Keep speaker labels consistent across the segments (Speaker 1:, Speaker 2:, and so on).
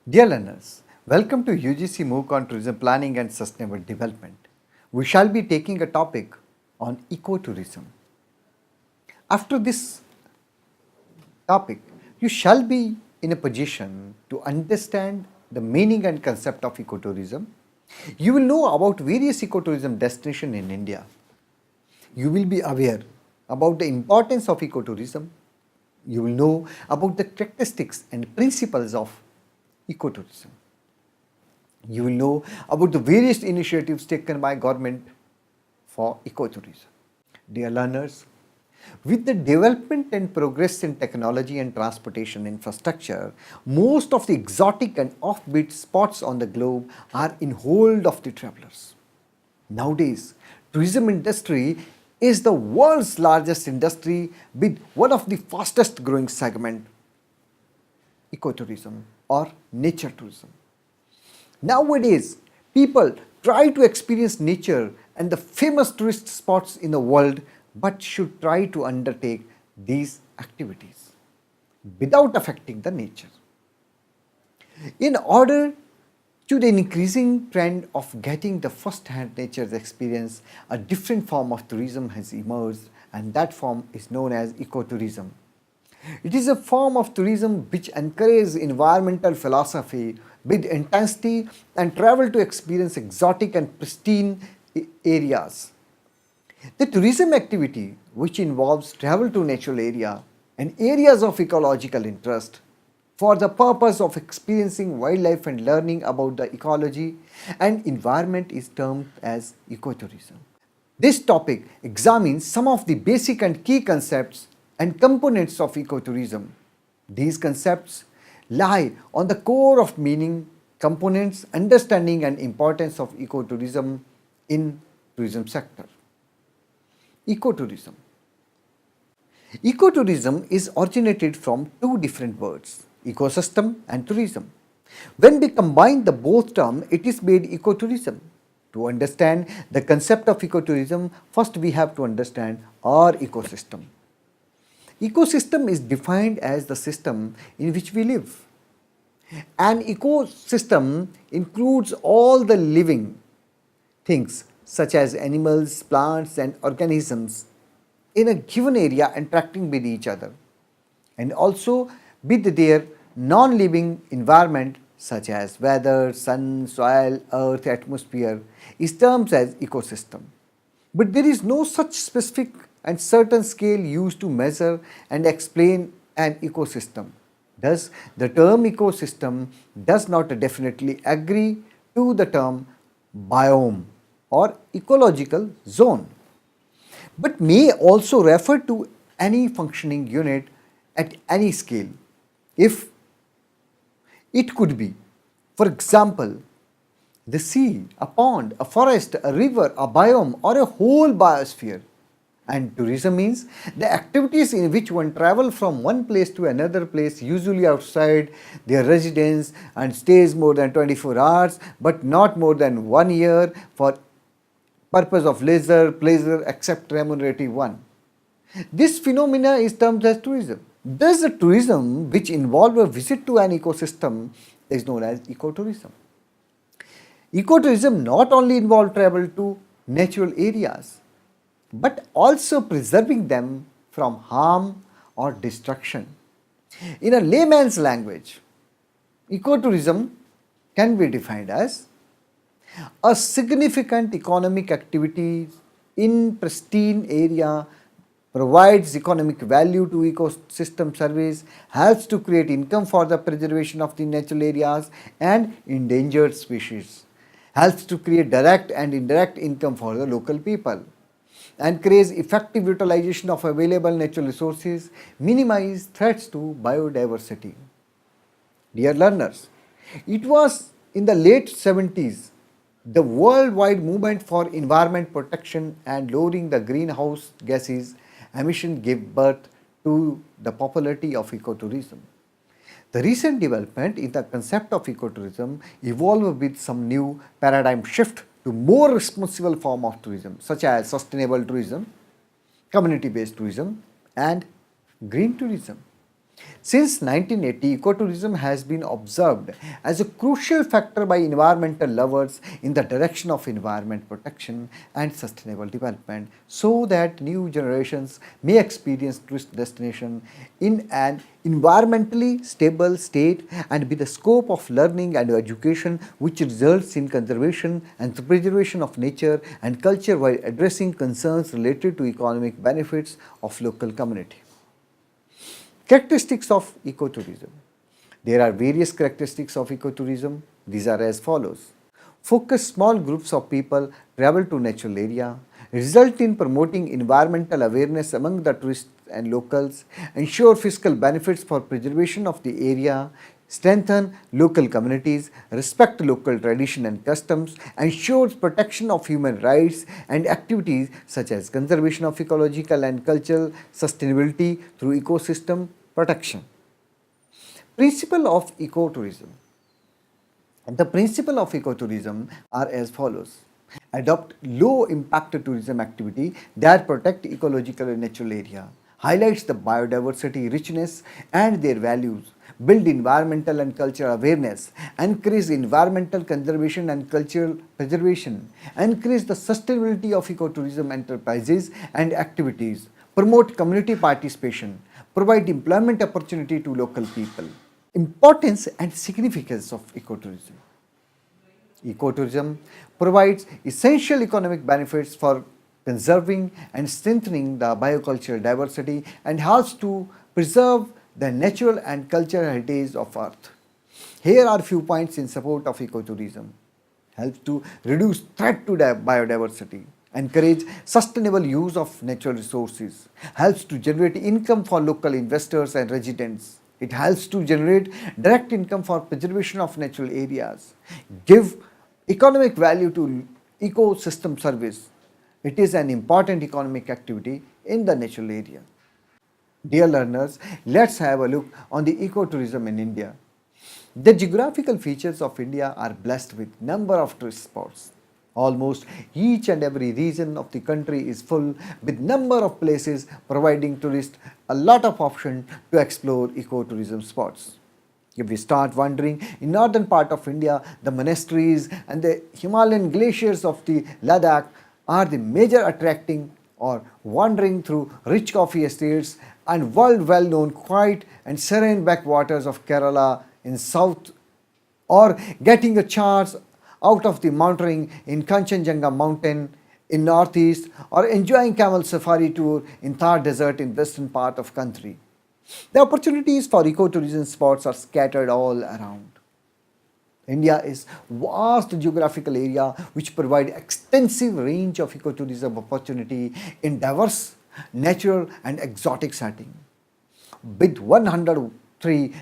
Speaker 1: Dear learners, welcome to UGC MOOC on Tourism Planning and Sustainable Development. We shall be taking a topic on ecotourism. After this topic, you shall be in a position to understand the meaning and concept of ecotourism. You will know about various ecotourism destinations in India. You will be aware about the importance of ecotourism. You will know about the characteristics and principles of ecotourism. You will know about the various initiatives taken by government for ecotourism. Dear learners, with the development and progress in technology and transportation infrastructure, most of the exotic and offbeat spots on the globe are in hold of the travelers. Nowadays, tourism industry is the world's largest industry with one of the fastest growing segment, ecotourism or nature tourism. Nowadays, people try to experience nature and the famous tourist spots in the world, but should try to undertake these activities without affecting the nature. In order to the increasing trend of getting the first-hand nature's experience, a different form of tourism has emerged, and that form is known as ecotourism. It is a form of tourism which encourages environmental philosophy with intensity and travel to experience exotic and pristine areas. The tourism activity, which involves travel to natural area and areas of ecological interest for the purpose of experiencing wildlife and learning about the ecology and environment, is termed as ecotourism. This topic examines some of the basic and key concepts and components of ecotourism. These concepts lie on the core of meaning, components, understanding and importance of ecotourism in tourism sector. Ecotourism. Ecotourism is originated from two different words, ecosystem and tourism. When we combine the both terms, it is made ecotourism. To understand the concept of ecotourism, first we have to understand our ecosystem. Ecosystem is defined as the system in which we live. An ecosystem includes all the living things such as animals, plants and organisms in a given area interacting with each other, and also with their non-living environment such as weather, sun, soil, earth, atmosphere is termed as ecosystem. But there is no such specific and certain scale used to measure and explain an ecosystem. Thus, the term ecosystem does not definitely agree to the term biome or ecological zone, but may also refer to any functioning unit at any scale. If it could be, for example, the sea, a pond, a forest, a river, a biome or a whole biosphere. And tourism means the activities in which one travels from one place to another place, usually outside their residence, and stays more than 24 hours but not more than 1 year for purpose of leisure, pleasure except remunerative one. This phenomena is termed as tourism. Thus, the tourism which involves a visit to an ecosystem is known as ecotourism. Ecotourism not only involves travel to natural areas, but also preserving them from harm or destruction. In a layman's language, ecotourism can be defined as a significant economic activity in pristine area, provides economic value to ecosystem service, helps to create income for the preservation of the natural areas and endangered species, helps to create direct and indirect income for the local people, encourage effective utilization of available natural resources, minimize threats to biodiversity. Dear learners, it was in the late 70s the worldwide movement for environment protection and lowering the greenhouse gases emission gave birth to the popularity of ecotourism. The recent development in the concept of ecotourism evolved with some new paradigm shift to more responsible form of tourism such as sustainable tourism, community-based tourism and green tourism. Since 1980, ecotourism has been observed as a crucial factor by environmental lovers in the direction of environment protection and sustainable development so that new generations may experience tourist destination in an environmentally stable state and with the scope of learning and education which results in conservation and the preservation of nature and culture while addressing concerns related to economic benefits of local community. Characteristics of ecotourism. There are various characteristics of ecotourism. These are as follows. Focus small groups of people travel to natural area, result in promoting environmental awareness among the tourists and locals, ensure fiscal benefits for preservation of the area, strengthen local communities, respect local tradition and customs, ensures protection of human rights and activities such as conservation of ecological and cultural sustainability through ecosystem protection. Principle of ecotourism. The principle of ecotourism are as follows. Adopt low impact tourism activity that protect ecological and natural area, highlights the biodiversity richness and their values, build environmental and cultural awareness, encourage environmental conservation and cultural preservation, encourage the sustainability of ecotourism enterprises and activities, promote community participation, provide employment opportunity to local people. Importance and significance of ecotourism. Ecotourism provides essential economic benefits for conserving and strengthening the biocultural diversity and helps to preserve the natural and cultural heritage of Earth. Here are few points in support of ecotourism. Helps to reduce threat to biodiversity, encourage sustainable use of natural resources, helps to generate income for local investors and residents. It helps to generate direct income for preservation of natural areas, give economic value to ecosystem service. It is an important economic activity in the natural area. Dear learners, let's have a look on the ecotourism in India. The geographical features of India are blessed with number of tourist spots. Almost each and every region of the country is full with number of places providing tourists a lot of option to explore ecotourism spots. If we start wandering in northern part of India, the monasteries and the Himalayan glaciers of the Ladakh are the major attracting or wandering through rich coffee estates and world well known quiet and serene backwaters of Kerala in south or getting a chance out of the mountaineering in Kanchenjunga mountain in northeast or enjoying camel safari tour in Thar desert in western part of country. The opportunities for ecotourism spots are scattered all around. India is vast geographical area which provide extensive range of ecotourism opportunity in diverse natural and exotic setting. With 103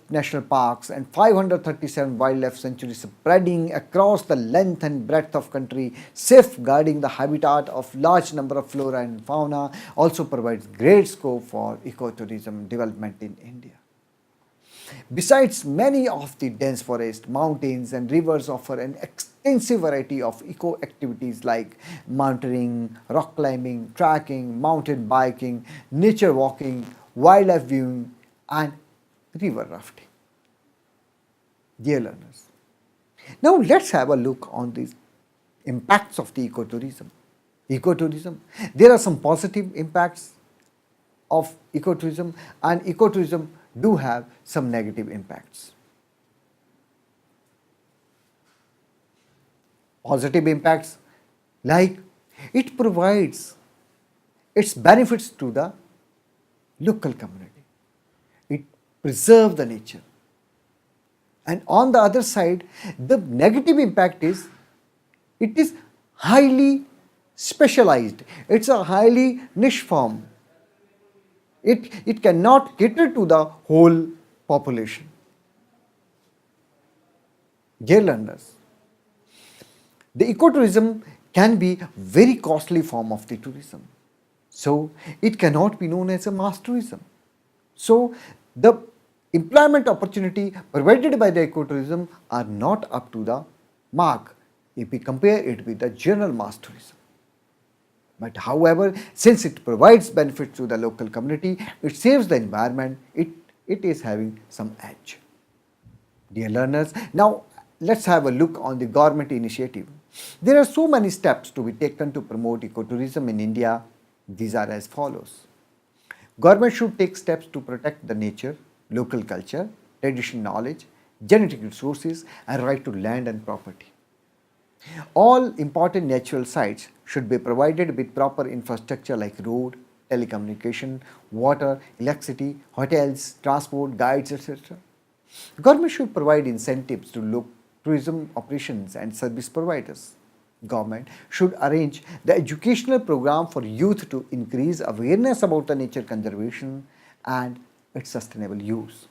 Speaker 1: national parks and 537 wildlife sanctuaries spreading across the length and breadth of country, safeguarding the habitat of large number of flora and fauna also provides great scope for ecotourism development in India. Besides, many of the dense forests, mountains and rivers offer an extensive variety of eco activities like mountaineering, rock climbing, trekking, mountain biking, nature walking, wildlife viewing and river rafting. Dear learners, now let's have a look on the impacts of the ecotourism. Ecotourism, there are some positive impacts of ecotourism and ecotourism do have some negative impacts. Positive impacts like it provides its benefits to the local community. It preserves the nature. And on the other side, the negative impact is it is highly specialized. It's a highly niche form. It cannot cater to the whole population. Dear learners, the ecotourism can be very costly form of the tourism. So it cannot be known as a mass tourism. So the employment opportunity provided by the ecotourism are not up to the mark if we compare it with the general mass tourism. But however, since it provides benefits to the local community, it saves the environment, it it is having some edge. Dear learners, now let's have a look on the government initiative. There are so many steps to be taken to promote ecotourism in India. These are as follows. Government should take steps to protect the nature, local culture, traditional knowledge, genetic resources, and right to land and property. All important natural sites should be provided with proper infrastructure like road, telecommunication, water, electricity, hotels, transport, guides, etc. Government should provide incentives to tourism operations and service providers. Government should arrange the educational program for youth to increase awareness about the nature conservation and its sustainable use.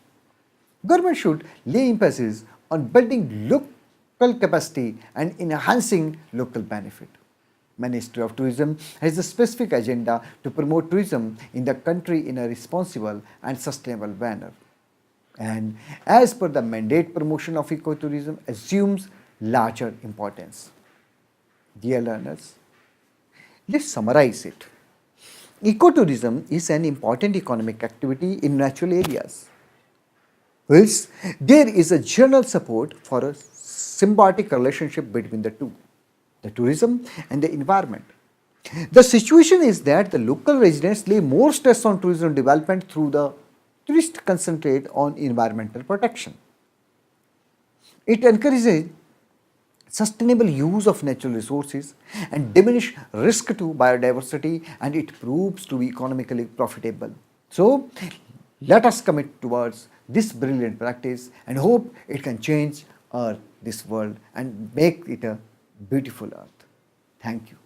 Speaker 1: Government should lay emphasis on building local capacity and enhancing local benefit. Ministry of Tourism has a specific agenda to promote tourism in the country in a responsible and sustainable manner. And as per the mandate, promotion of ecotourism assumes larger importance. Dear learners, let's summarize it. Ecotourism is an important economic activity in natural areas, whilst there is a general support for a symbiotic relationship between the two, the tourism and the environment. The situation is that the local residents lay more stress on tourism development through the tourists concentrate on environmental protection. It encourages sustainable use of natural resources and diminish risk to biodiversity, and it proves to be economically profitable. So let us commit towards this brilliant practice and hope it can change this world and make it a beautiful earth. Thank you.